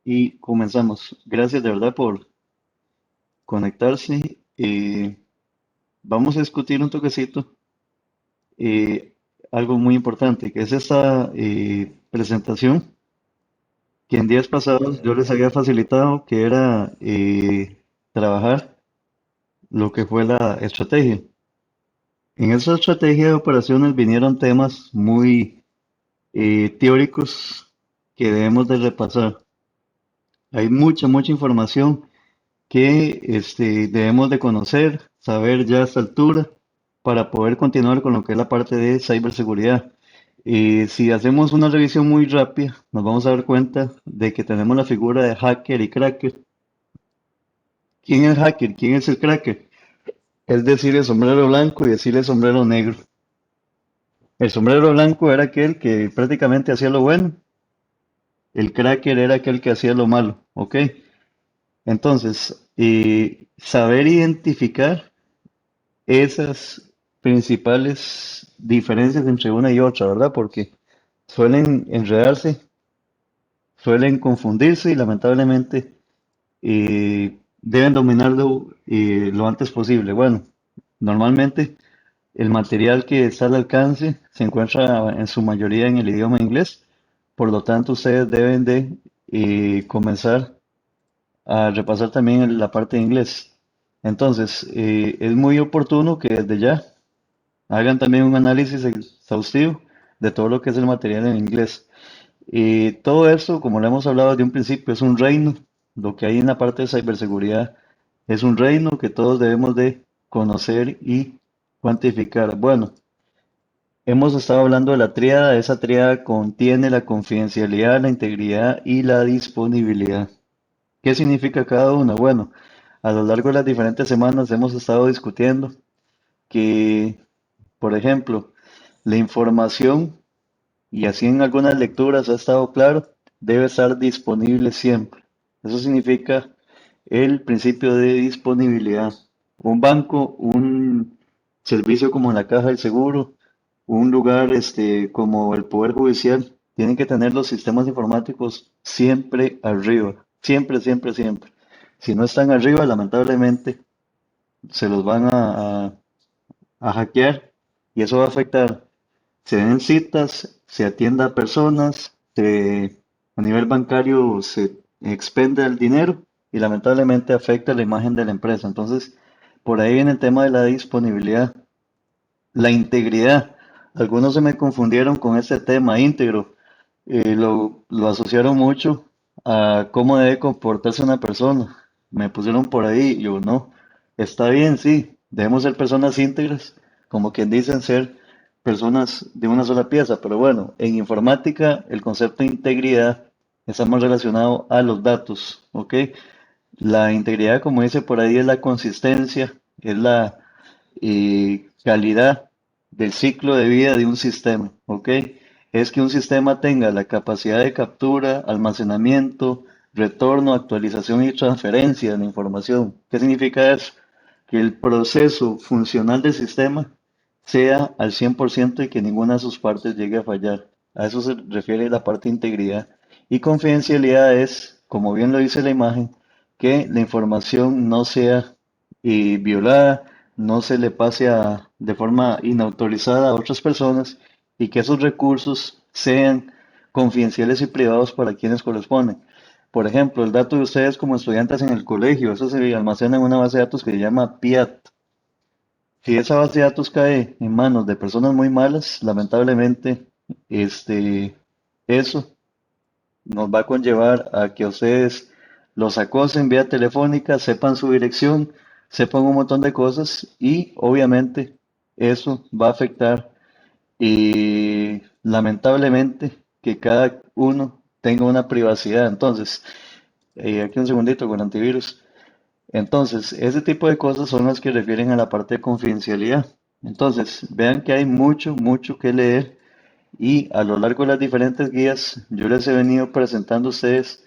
Y comenzamos. Gracias de verdad por conectarse. Vamos a discutir un toquecito, algo muy importante, que es esta presentación que en días pasados yo les había facilitado, que era trabajar lo que fue la estrategia. En esa estrategia de operaciones vinieron temas muy teóricos que debemos de repasar. Hay mucha información que debemos de conocer, saber ya a esta altura para poder continuar con lo que es la parte de ciberseguridad. Y si hacemos una revisión muy rápida, nos vamos a dar cuenta de que tenemos la figura de hacker y cracker. ¿Quién es el hacker? ¿Quién es el cracker? Es decir, el sombrero blanco y decir el sombrero negro. El sombrero blanco era aquel que prácticamente hacía lo bueno, el cracker era aquel que hacía lo malo, ¿ok? Entonces, saber identificar esas principales diferencias entre una y otra, ¿verdad? Porque suelen enredarse, suelen confundirse y lamentablemente deben dominarlo lo antes posible. Bueno, normalmente el material que está al alcance se encuentra en su mayoría en el idioma inglés, por lo tanto ustedes deben de comenzar a repasar también la parte de inglés. Entonces, es muy oportuno que desde ya hagan también un análisis exhaustivo de todo lo que es el material en inglés. Y todo esto, como lo hemos hablado desde un principio, es un reino. Lo que hay en la parte de ciberseguridad es un reino que todos debemos de conocer y cuantificar. Bueno, hemos estado hablando de la tríada. Esa tríada contiene la confidencialidad, la integridad y la disponibilidad. ¿Qué significa cada una? Bueno, a lo largo de las diferentes semanas hemos estado discutiendo que, por ejemplo, la información, y así en algunas lecturas ha estado claro, debe estar disponible siempre. Eso significa el principio de disponibilidad. Un banco, un servicio como la Caja del Seguro, un lugar como el Poder Judicial, tienen que tener los sistemas informáticos siempre arriba. Siempre, siempre, siempre. Si no están arriba, lamentablemente se los van a hackear y eso va a afectar. Se den citas, se atienda a personas, a nivel bancario se expende el dinero y lamentablemente afecta la imagen de la empresa. Entonces, por ahí viene el tema de la disponibilidad, la integridad. Algunos se me confundieron con este tema íntegro. Lo asociaron mucho a cómo debe comportarse una persona. Me pusieron por ahí, yo no. Está bien, sí, debemos ser personas íntegras, como quien dicen ser personas de una sola pieza, pero bueno, en informática el concepto de integridad está más relacionado a los datos, ¿ok? La integridad, como dice por ahí, es la consistencia, es la calidad del ciclo de vida de un sistema, ¿ok? Es que un sistema tenga la capacidad de captura, almacenamiento, retorno, actualización y transferencia de la información. ¿Qué significa eso? Que el proceso funcional del sistema sea al 100% y que ninguna de sus partes llegue a fallar. A eso se refiere la parte de integridad. Y confidencialidad es, como bien lo dice la imagen, que la información no sea violada, no se le pase de forma inautorizada a otras personas y que esos recursos sean confidenciales y privados para quienes corresponden. Por ejemplo, el dato de ustedes como estudiantes en el colegio, eso se almacena en una base de datos que se llama PIAT. Si esa base de datos cae en manos de personas muy malas, lamentablemente, eso nos va a conllevar a que ustedes los acosen vía telefónica, sepan su dirección, sepan un montón de cosas y obviamente eso va a afectar y lamentablemente que cada uno tenga una privacidad. Entonces, aquí un segundito con antivirus. Entonces, ese tipo de cosas son las que refieren a la parte de confidencialidad. Entonces, vean que hay mucho que leer y a lo largo de las diferentes guías yo les he venido presentando a ustedes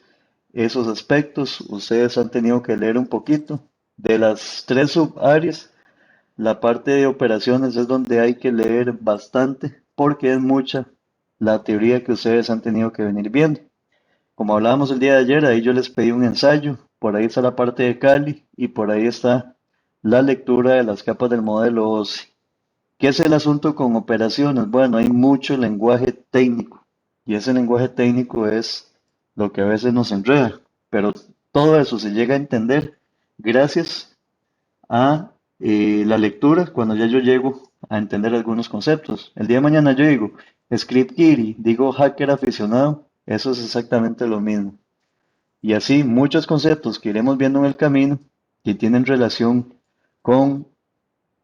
esos aspectos. Ustedes han tenido que leer un poquito. De las tres subáreas, la parte de operaciones es donde hay que leer bastante porque es mucha la teoría que ustedes han tenido que venir viendo. Como hablábamos el día de ayer, ahí yo les pedí un ensayo, por ahí está la parte de Cali y por ahí está la lectura de las capas del modelo OSI. ¿Qué es el asunto con operaciones? Bueno, hay mucho lenguaje técnico y ese lenguaje técnico es lo que a veces nos enreda, pero todo eso se llega a entender gracias a la lectura cuando ya yo llego a entender algunos conceptos. El día de mañana yo digo script kiddie, digo hacker aficionado, eso es exactamente lo mismo. Y así muchos conceptos que iremos viendo en el camino que tienen relación con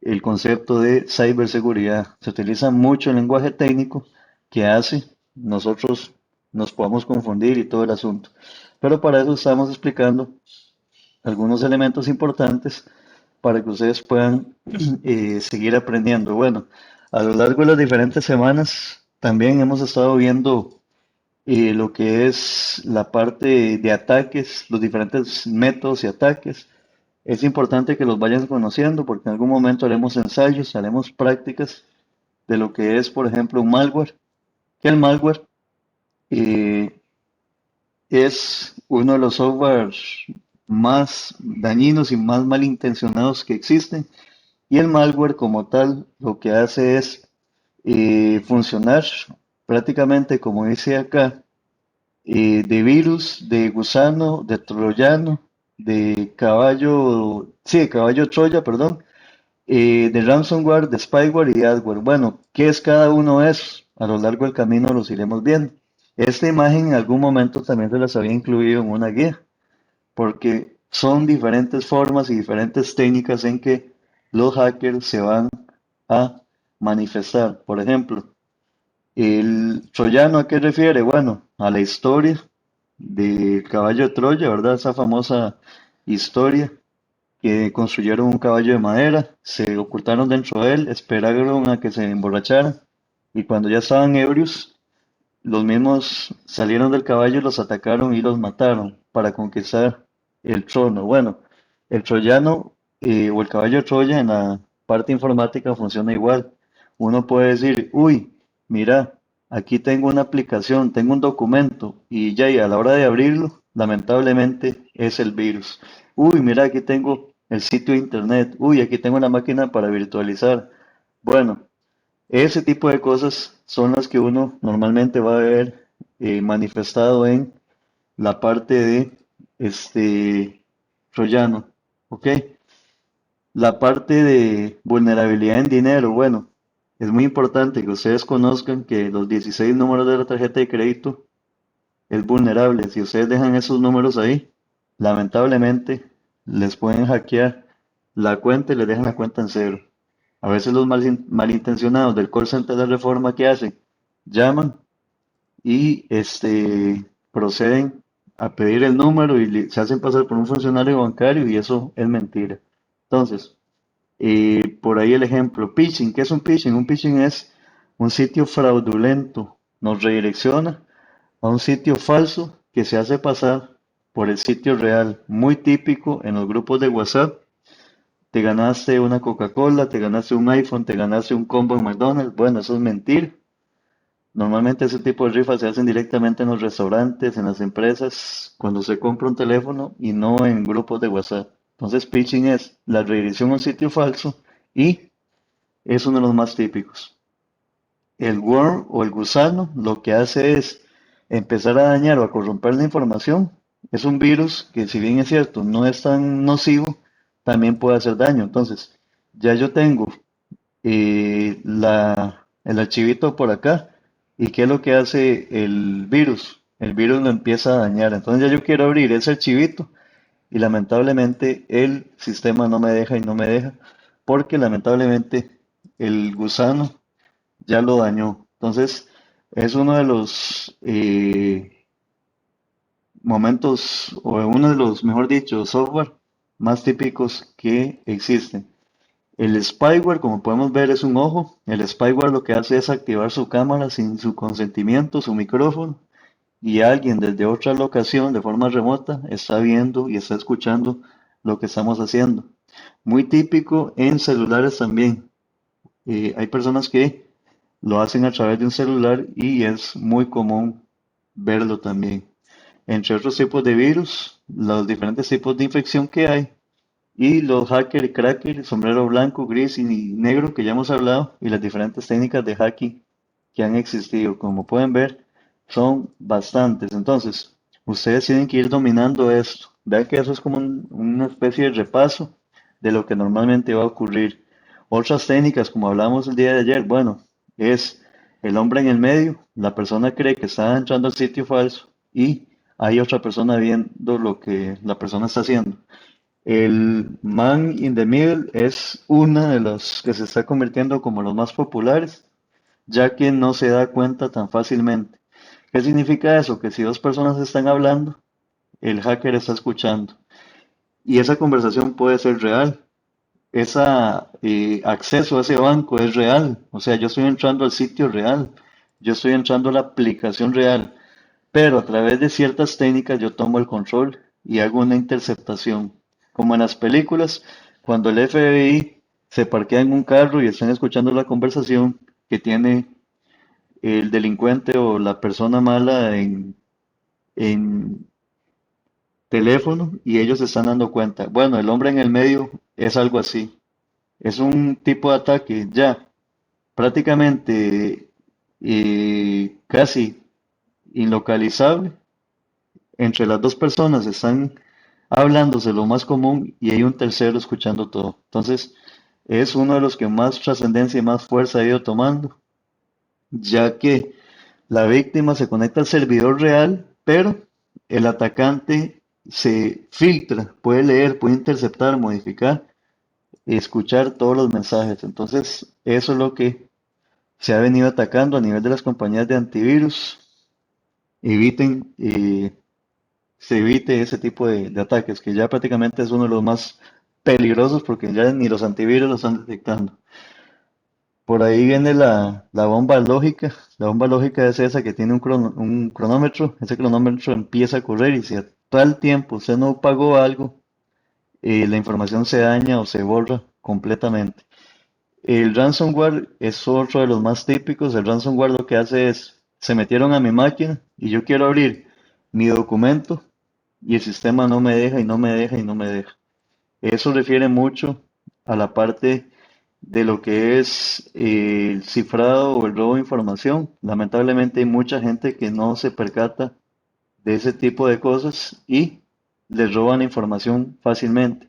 el concepto de ciberseguridad. Se utiliza mucho el lenguaje técnico que hace nosotros nos podamos confundir y todo el asunto. Pero para eso estamos explicando algunos elementos importantes para que ustedes puedan seguir aprendiendo. Bueno, a lo largo de las diferentes semanas también hemos estado viendo lo que es la parte de ataques, los diferentes métodos y ataques. Es importante que los vayan conociendo porque en algún momento haremos ensayos, haremos prácticas de lo que es, por ejemplo, un malware. Que el malware eh, es uno de los softwares más dañinos y más malintencionados que existen. Y el malware como tal lo que hace es funcionar prácticamente como dice acá, de virus, de gusano, de troyano, de caballo, sí, de caballo Troya, perdón, de ransomware, de spyware y de adware. Bueno, ¿qué es cada uno de esos? A lo largo del camino los iremos viendo. Esta imagen en algún momento también se las había incluido en una guía, porque son diferentes formas y diferentes técnicas en que los hackers se van a manifestar. Por ejemplo, el troyano, ¿a qué refiere? Bueno, a la historia del caballo de Troya, ¿verdad? Esa famosa historia que construyeron un caballo de madera, se ocultaron dentro de él, esperaron a que se emborracharan y cuando ya estaban ebrios, los mismos salieron del caballo y los atacaron y los mataron para conquistar el trono. Bueno, el troyano o el caballo de Troya en la parte informática funciona igual. Uno puede decir, uy, mira, aquí tengo una aplicación, tengo un documento y ya y a la hora de abrirlo, lamentablemente es el virus. Uy, mira, aquí tengo el sitio de internet. Uy, aquí tengo la máquina para virtualizar. Bueno, ese tipo de cosas son las que uno normalmente va a ver manifestado en la parte de este troyano, ¿ok? La parte de vulnerabilidad en dinero, bueno, es muy importante que ustedes conozcan que los 16 números de la tarjeta de crédito es vulnerable. Si ustedes dejan esos números ahí, lamentablemente les pueden hackear la cuenta y les dejan la cuenta en cero. A veces los malintencionados del call center de Reforma que hacen, llaman y proceden a pedir el número y se hacen pasar por un funcionario bancario y eso es mentira. Entonces, por ahí el ejemplo, phishing, ¿qué es un phishing? Un phishing es un sitio fraudulento, nos redirecciona a un sitio falso que se hace pasar por el sitio real, muy típico en los grupos de WhatsApp. Te ganaste una Coca-Cola, te ganaste un iPhone, te ganaste un combo en McDonald's. Bueno, eso es mentir. Normalmente ese tipo de rifas se hacen directamente en los restaurantes, en las empresas, cuando se compra un teléfono y no en grupos de WhatsApp. Entonces, phishing es la redirección a un sitio falso y es uno de los más típicos. El worm o el gusano lo que hace es empezar a dañar o a corromper la información. Es un virus que, si bien es cierto, no es tan nocivo, también puede hacer daño. Entonces, ya yo tengo el archivito por acá. ¿Y qué es lo que hace el virus? El virus lo empieza a dañar. Entonces ya yo quiero abrir ese archivito y lamentablemente el sistema no me deja y no me deja porque lamentablemente el gusano ya lo dañó. Entonces es uno de los momentos o uno de los, mejor dicho, software más típicos que existen. El spyware, como podemos ver, es un ojo. El spyware lo que hace es activar su cámara sin su consentimiento, su micrófono, y alguien desde otra locación, de forma remota, está viendo y está escuchando lo que estamos haciendo. Muy típico en celulares también. Hay personas que lo hacen a través de un celular y es muy común verlo también. entre otros tipos de virus, los diferentes tipos de infección que hay, y los hacker y cracker, sombrero blanco, gris y negro que ya hemos hablado, y las diferentes técnicas de hacking que han existido. Como pueden ver, son bastantes. Entonces, ustedes tienen que ir dominando esto. Vean que eso es como una especie de repaso de lo que normalmente va a ocurrir. Otras técnicas, como hablamos el día de ayer, bueno, es el hombre en el medio, la persona cree que está entrando al sitio falso y hay otra persona viendo lo que la persona está haciendo. El Man in the Middle es una de las que se está convirtiendo como los más populares, ya que no se da cuenta tan fácilmente. ¿Qué significa eso? Que si dos personas están hablando, el hacker está escuchando y esa conversación puede ser real. Ese acceso a ese banco es real. O sea, yo estoy entrando al sitio real, yo estoy entrando a la aplicación real, pero a través de ciertas técnicas yo tomo el control y hago una interceptación. Como en las películas, cuando el FBI se parquea en un carro y están escuchando la conversación que tiene el delincuente o la persona mala en teléfono y ellos se están dando cuenta. Bueno, el hombre en el medio es algo así. Es un tipo de ataque ya prácticamente casi inlocalizable. Entre las dos personas están hablándose lo más común y hay un tercero escuchando todo. Entonces, es uno de los que más trascendencia y más fuerza ha ido tomando, ya que la víctima se conecta al servidor real, pero el atacante se filtra, puede leer, puede interceptar, modificar y escuchar todos los mensajes. Entonces, eso es lo que se ha venido atacando a nivel de las compañías de antivirus. Eviten, se evite ese tipo de ataques, que ya prácticamente es uno de los más peligrosos porque ya ni los antivirus lo están detectando. Por ahí viene la bomba lógica. La bomba lógica es esa que tiene un cronómetro. Ese cronómetro empieza a correr y si a tal tiempo usted no pagó algo, la información se daña o se borra completamente. El ransomware es otro de los más típicos. El ransomware lo que hace es, se metieron a mi máquina y yo quiero abrir mi documento y el sistema no me deja y no me deja y no me deja. Eso refiere mucho a la parte de lo que es el cifrado o el robo de información. Lamentablemente hay mucha gente que no se percata de ese tipo de cosas y les roban la información fácilmente.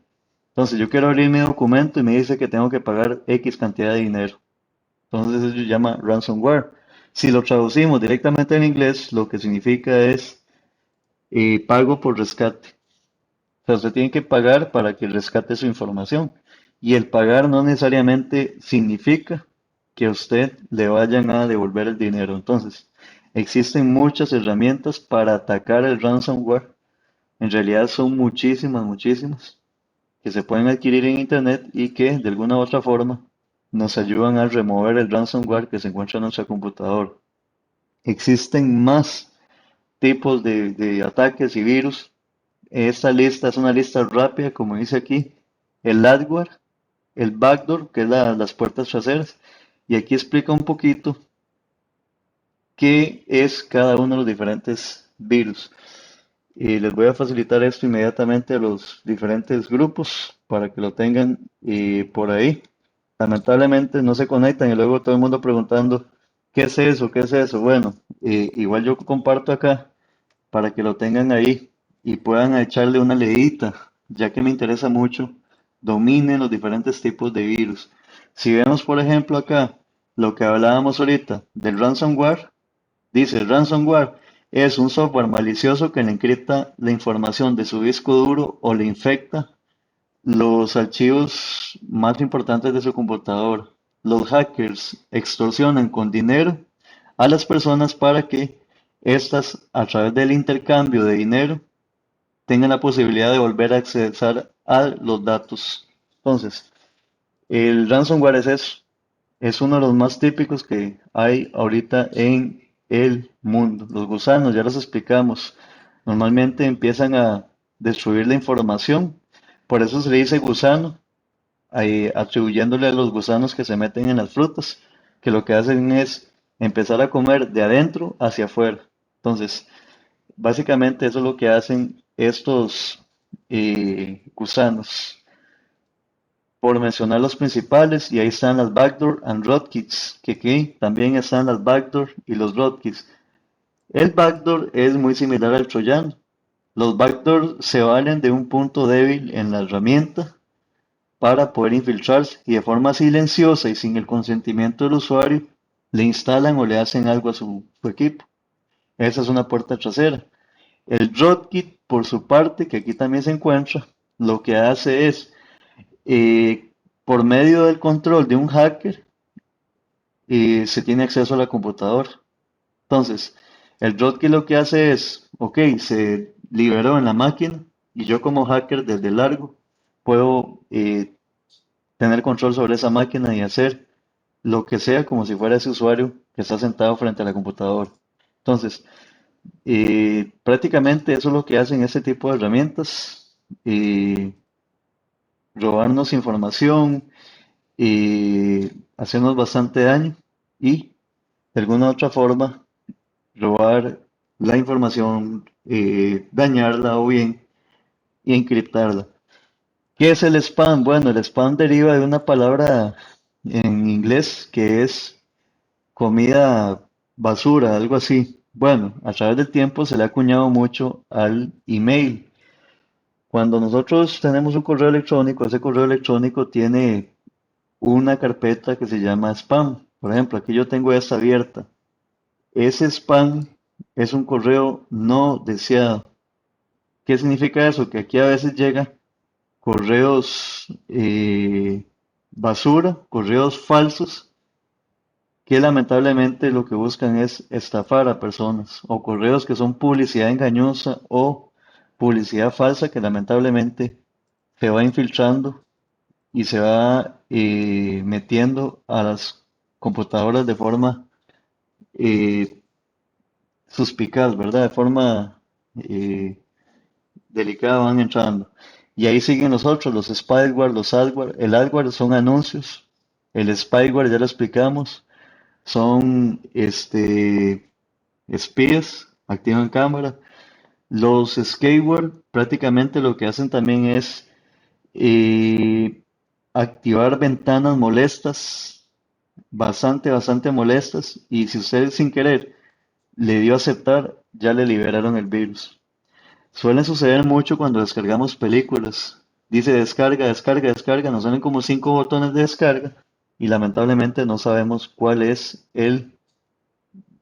Entonces yo quiero abrir mi documento y me dice que tengo que pagar X cantidad de dinero. Entonces eso se llama ransomware. Si lo traducimos directamente en inglés, lo que significa es pago por rescate. O sea, usted tiene que pagar para que rescate su información. Y el pagar no necesariamente significa que a usted le vayan a devolver el dinero. Entonces, existen muchas herramientas para atacar el ransomware. En realidad son muchísimas, muchísimas, que se pueden adquirir en Internet y que de alguna u otra forma nos ayudan a remover el ransomware que se encuentra en nuestra computadora. Existen más tipos de ataques y virus. Esta lista es una lista rápida, como dice aquí, el adware, el backdoor, que es las puertas traseras, y aquí explica un poquito qué es cada uno de los diferentes virus. Y les voy a facilitar esto inmediatamente a los diferentes grupos para que lo tengan por ahí. Lamentablemente no se conectan y luego todo el mundo preguntando, ¿qué es eso? ¿Qué es eso? Bueno, igual yo comparto acá para que lo tengan ahí y puedan echarle una leidita, ya que me interesa mucho, dominen los diferentes tipos de virus. Si vemos, por ejemplo, acá lo que hablábamos ahorita del ransomware, dice ransomware es un software malicioso que le encripta la información de su disco duro o le infecta los archivos más importantes de su computador. Los hackers extorsionan con dinero a las personas para que éstas, a través del intercambio de dinero, tengan la posibilidad de volver a acceder a los datos. Entonces, el ransomware es eso. Es uno de los más típicos que hay ahorita en el mundo. Los gusanos, ya los explicamos, normalmente empiezan a destruir la información. Por eso se le dice gusano, atribuyéndole a los gusanos que se meten en las frutas, que lo que hacen es empezar a comer de adentro hacia afuera. Entonces, Básicamente eso es lo que hacen estos gusanos. Por mencionar los principales, y ahí están las backdoor and rootkits, que aquí también están las backdoor y los rootkits. El backdoor es muy similar al troyano. Los backdoor se valen de un punto débil en la herramienta para poder infiltrarse y de forma silenciosa y sin el consentimiento del usuario le instalan o le hacen algo a su equipo. Esa es una puerta trasera. El rootkit, por su parte, que aquí también se encuentra, lo que hace es, eh, por medio del control de un hacker, se tiene acceso a la computadora. Entonces, el rootkit lo que hace es, ok, se liberó en la máquina y yo como hacker desde largo puedo tener control sobre esa máquina y hacer lo que sea como si fuera ese usuario que está sentado frente a la computadora. Entonces, prácticamente eso es lo que hacen este tipo de herramientas, robarnos información, hacernos bastante daño y de alguna otra forma robar la información, dañarla o bien y encriptarla. ¿Qué es el spam? Bueno, el spam deriva de una palabra en inglés que es comida basura, algo así. Bueno, a través del tiempo se le ha acuñado mucho al email. Cuando nosotros tenemos un correo electrónico, ese correo electrónico tiene una carpeta que se llama spam. Por ejemplo, aquí yo tengo esta abierta. Ese spam es un correo no deseado. ¿Qué significa eso? Que aquí a veces llega correos basura, correos falsos, que lamentablemente lo que buscan es estafar a personas, o correos que son publicidad engañosa o publicidad falsa que lamentablemente se va infiltrando y se va metiendo a las computadoras de forma eh, suspicaz, ¿verdad? De forma eh, delicada van entrando. Y ahí siguen los otros, los spyware, los adware. El adware son anuncios, el spyware ya lo explicamos, son espías, activan cámara. Los scaleware prácticamente lo que hacen también es eh, activar ventanas molestas, bastante molestas, y si usted sin querer le dio a aceptar, ya le liberaron el virus. Suele suceder mucho cuando descargamos películas. Dice descarga, descarga, descarga, nos salen como cinco botones de descarga y lamentablemente no sabemos cuál es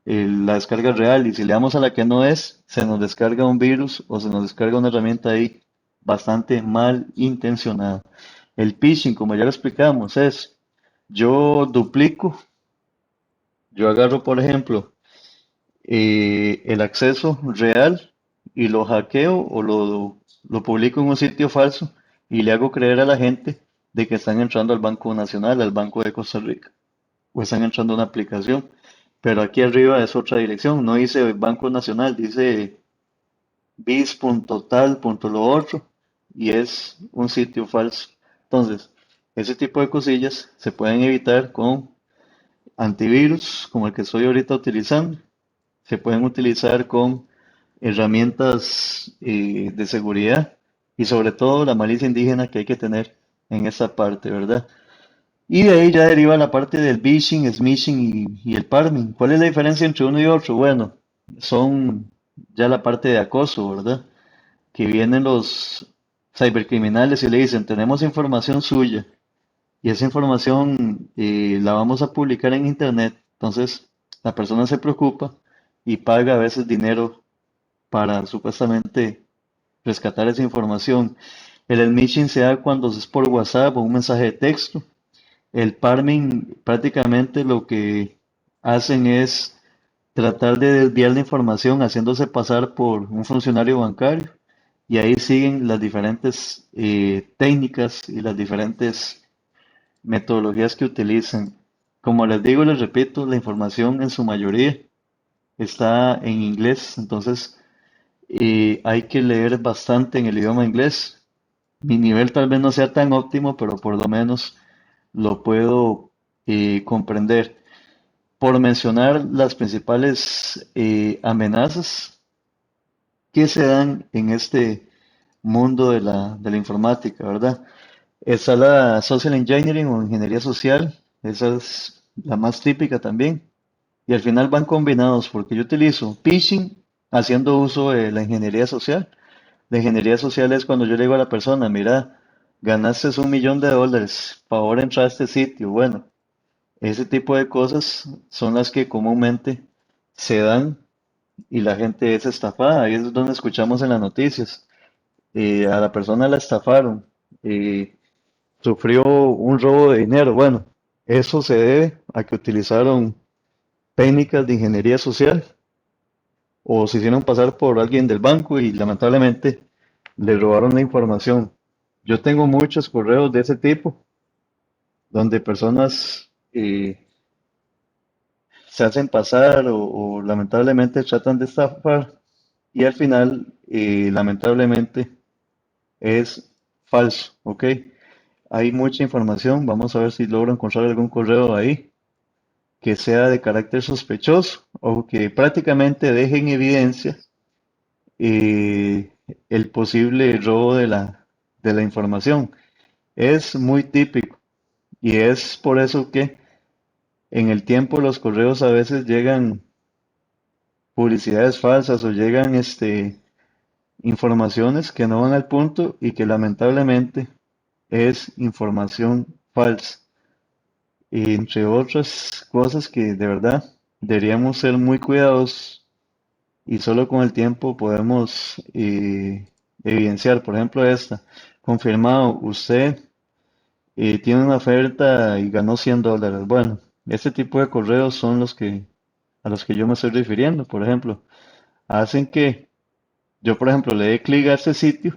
la descarga real, y si le damos a la que no es, se nos descarga un virus o se nos descarga una herramienta ahí bastante mal intencionada. El phishing, como ya lo explicamos, es yo duplico, yo agarro, por ejemplo, el acceso real y lo hackeo o lo publico en un sitio falso y le hago creer a la gente de que están entrando al Banco Nacional, al Banco de Costa Rica, o están entrando a una aplicación. Pero aquí arriba es otra dirección, no dice Banco Nacional, dice bis.tal.lo otro y es un sitio falso. Entonces, ese tipo de cosillas se pueden evitar con antivirus, como el que estoy ahorita utilizando. Se pueden utilizar con herramientas de seguridad y sobre todo la malicia indígena que hay que tener en esa parte, ¿verdad? Y de ahí ya deriva la parte del phishing, smishing y el parming. ¿Cuál es la diferencia entre uno y otro? Bueno, son ya la parte de acoso, ¿verdad? Que vienen los cybercriminales y le dicen, tenemos información suya y esa información la vamos a publicar en internet. Entonces la persona se preocupa y paga a veces dinero para supuestamente rescatar esa información. El smishing se da cuando es por WhatsApp o un mensaje de texto. El parming prácticamente lo que hacen es tratar de desviar la información haciéndose pasar por un funcionario bancario y ahí siguen las diferentes técnicas y las diferentes metodologías que utilizan. Como les digo y les repito, la información en su mayoría está en inglés, entonces hay que leer bastante en el idioma inglés. Mi nivel tal vez no sea tan óptimo, pero por lo menos lo puedo comprender. Por mencionar las principales amenazas, que se dan en este mundo de la informática, ¿verdad? Está la social engineering o ingeniería social, esa es la más típica también. Y al final van combinados porque yo utilizo phishing haciendo uso de la ingeniería social. La ingeniería social es cuando yo le digo a la persona, mira, ganaste $1 millón, favor entra a este sitio. Bueno, ese tipo de cosas son las que comúnmente se dan y la gente es estafada. Ahí es donde escuchamos en las noticias. A la persona la estafaron, eh, sufrió un robo de dinero. Bueno, eso se debe a que utilizaron técnicas de ingeniería social o se hicieron pasar por alguien del banco y lamentablemente le robaron la información. Yo tengo muchos correos de ese tipo donde personas se hacen pasar o lamentablemente tratan de estafar y al final lamentablemente es falso, ¿ok? Hay mucha información, vamos a ver si logro encontrar algún correo ahí que sea de carácter sospechoso o que prácticamente deje en evidencia eh, el posible robo de la información. Es muy típico y es por eso que en el tiempo los correos a veces llegan publicidades falsas o llegan informaciones que no van al punto y que lamentablemente es información falsa. Y entre otras cosas que de verdad deberíamos ser muy cuidadosos y solo con el tiempo podemos evidenciar. Por ejemplo, esta, confirmado, usted tiene una oferta y ganó $100. Bueno, este tipo de correos son a los que yo me estoy refiriendo. Por ejemplo, hacen que yo, por ejemplo, le dé clic a ese sitio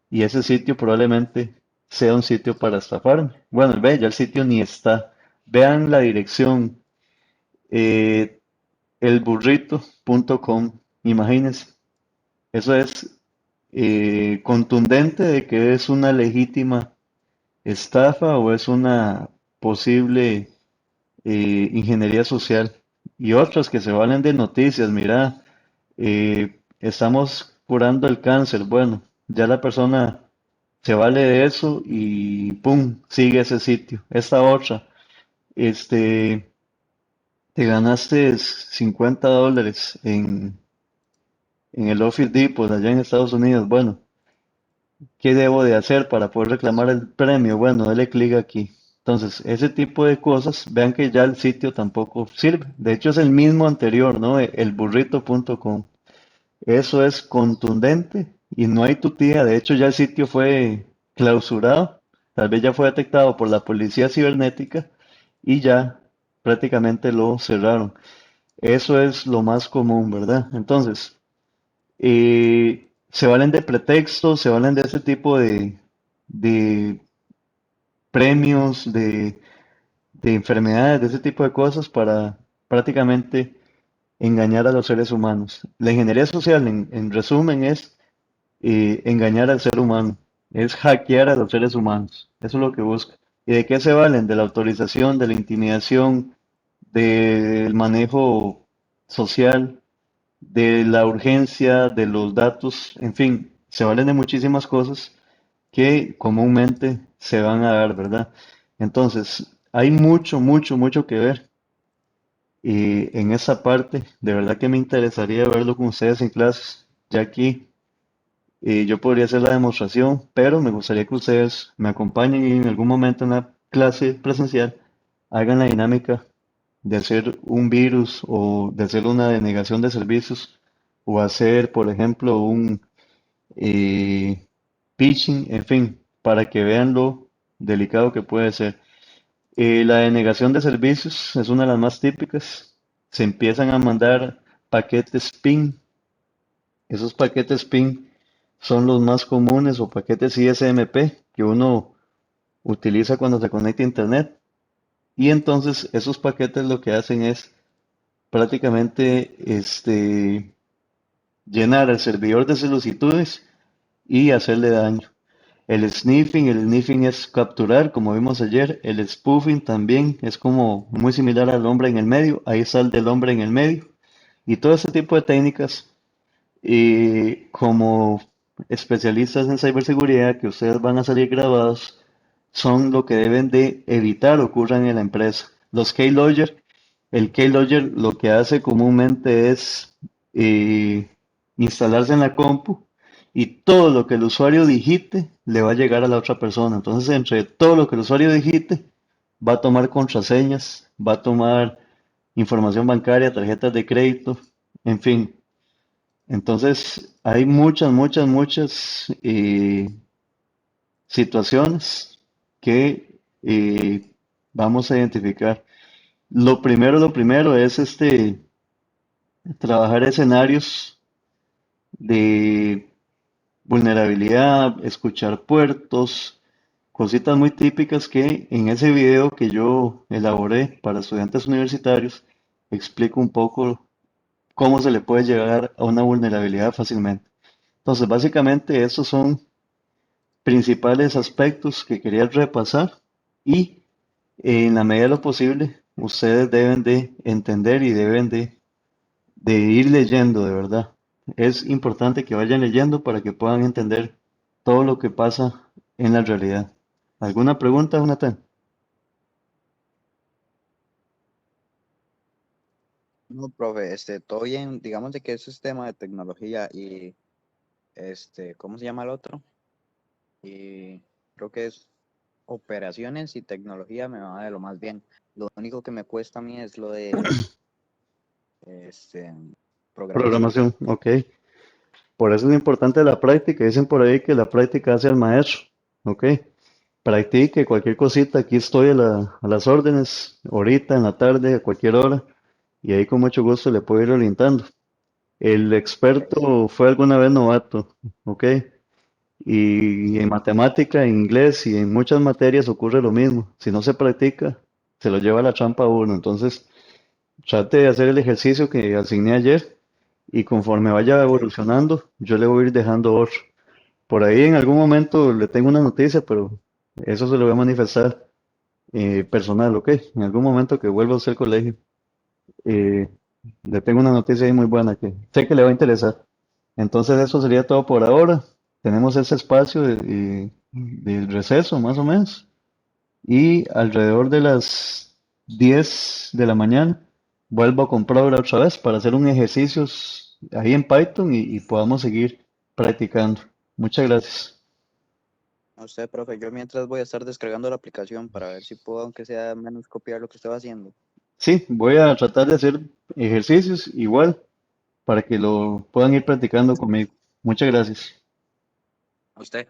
y ese sitio probablemente sea un sitio para estafarme. Bueno, ve, ya el sitio ni está. Vean la dirección, eh, elburrito.com, imagínense. Eso es contundente de que es una legítima estafa o es una posible ingeniería social. Y otras que se valen de noticias, mira, estamos curando el cáncer. Bueno, ya la persona se vale de eso y pum, sigue ese sitio. Esta otra, este, te ganaste $50 en el Office Depot allá en Estados Unidos. Bueno, ¿qué debo de hacer para poder reclamar el premio? Bueno, dale clic aquí. Entonces, ese tipo de cosas, vean que ya el sitio tampoco sirve. De hecho, es el mismo anterior, ¿no? Elburrito.com. Eso es contundente y no hay tutía. De hecho, ya el sitio fue clausurado. Tal vez ya fue detectado por la policía cibernética y ya prácticamente lo cerraron. Eso es lo más común, ¿verdad? Entonces, se valen de pretextos, se valen de ese tipo de premios, de enfermedades, de ese tipo de cosas para prácticamente engañar a los seres humanos. La ingeniería social, en resumen, es engañar al ser humano, es hackear a los seres humanos. Eso es lo que busca. ¿Y de qué se valen? De la autorización, de la intimidación, del manejo social, de la urgencia, de los datos, en fin, se valen de muchísimas cosas que comúnmente se van a dar, ¿verdad? Entonces, hay mucho, mucho, mucho que ver. Y en esa parte, de verdad que me interesaría verlo con ustedes en clases, ya aquí yo podría hacer la demostración, pero me gustaría que ustedes me acompañen y en algún momento en la clase presencial hagan la dinámica de hacer un virus o de hacer una denegación de servicios o hacer, por ejemplo, un eh, phishing, en fin, para que vean lo delicado que puede ser. La denegación de servicios es una de las más típicas. Se empiezan a mandar paquetes PIN. Esos paquetes PIN son los más comunes o paquetes ISMP que uno utiliza cuando se conecta a Internet. Y entonces esos paquetes lo que hacen es prácticamente llenar el servidor de solicitudes y hacerle daño. El sniffing es capturar, como vimos ayer. El spoofing también es como muy similar al hombre en el medio. Ahí está el del hombre en el medio. Y todo este tipo de técnicas Y como especialistas en ciberseguridad que ustedes van a salir grabados, son lo que deben de evitar ocurran en la empresa. Los keylogger, el keylogger lo que hace comúnmente es eh, instalarse en la compu y todo lo que el usuario digite le va a llegar a la otra persona. Entonces, entre todo lo que el usuario digite, va a tomar contraseñas, va a tomar información bancaria, tarjetas de crédito, en fin. Entonces, hay muchas situaciones que vamos a identificar. Lo primero es trabajar escenarios de vulnerabilidad, escuchar puertos, cositas muy típicas que en ese video que yo elaboré para estudiantes universitarios explico un poco cómo se le puede llegar a una vulnerabilidad fácilmente. Entonces, básicamente, estos son principales aspectos que quería repasar y en la medida de lo posible, ustedes deben de entender y deben de ir leyendo de verdad. Es importante que vayan leyendo para que puedan entender todo lo que pasa en la realidad. ¿Alguna pregunta, Jonathan? No, profe, todo bien, digamos de que eso es tema de tecnología y ¿cómo se llama el otro? Y creo que es operaciones y tecnología me va de lo más bien. Lo único que me cuesta a mí es lo de este programación. Programación, ok. Por eso es importante la práctica. Dicen por ahí que la práctica hace al maestro, ok. Practique cualquier cosita. Aquí estoy a las órdenes, ahorita, en la tarde, a cualquier hora. Y ahí con mucho gusto le puedo ir orientando. El Ok. experto fue alguna vez novato, ¿ok? Y en Sí, matemática, en inglés y en muchas materias ocurre lo mismo. Si no se practica, se lo lleva la trampa a uno. Entonces, trate de hacer el ejercicio que asigné ayer y conforme vaya ok, evolucionando, yo le voy a ir dejando otro. Por ahí en algún momento le tengo una noticia, pero eso se lo voy a manifestar personal, ¿ok? En algún momento que vuelva a hacer colegio. Eh, Le tengo una noticia ahí muy buena que sé que le va a interesar. Entonces eso sería todo por ahora. Tenemos ese espacio del receso más o menos y alrededor de las 10 de la mañana vuelvo a comprar otra vez para hacer un ejercicio ahí en Python y podamos seguir practicando. Muchas gracias. a usted, profe, yo mientras voy a estar descargando la aplicación para ver si puedo, aunque sea menos, copiar lo que usted va haciendo. Sí, voy a tratar de hacer ejercicios igual para que lo puedan ir practicando conmigo. Muchas gracias. A usted.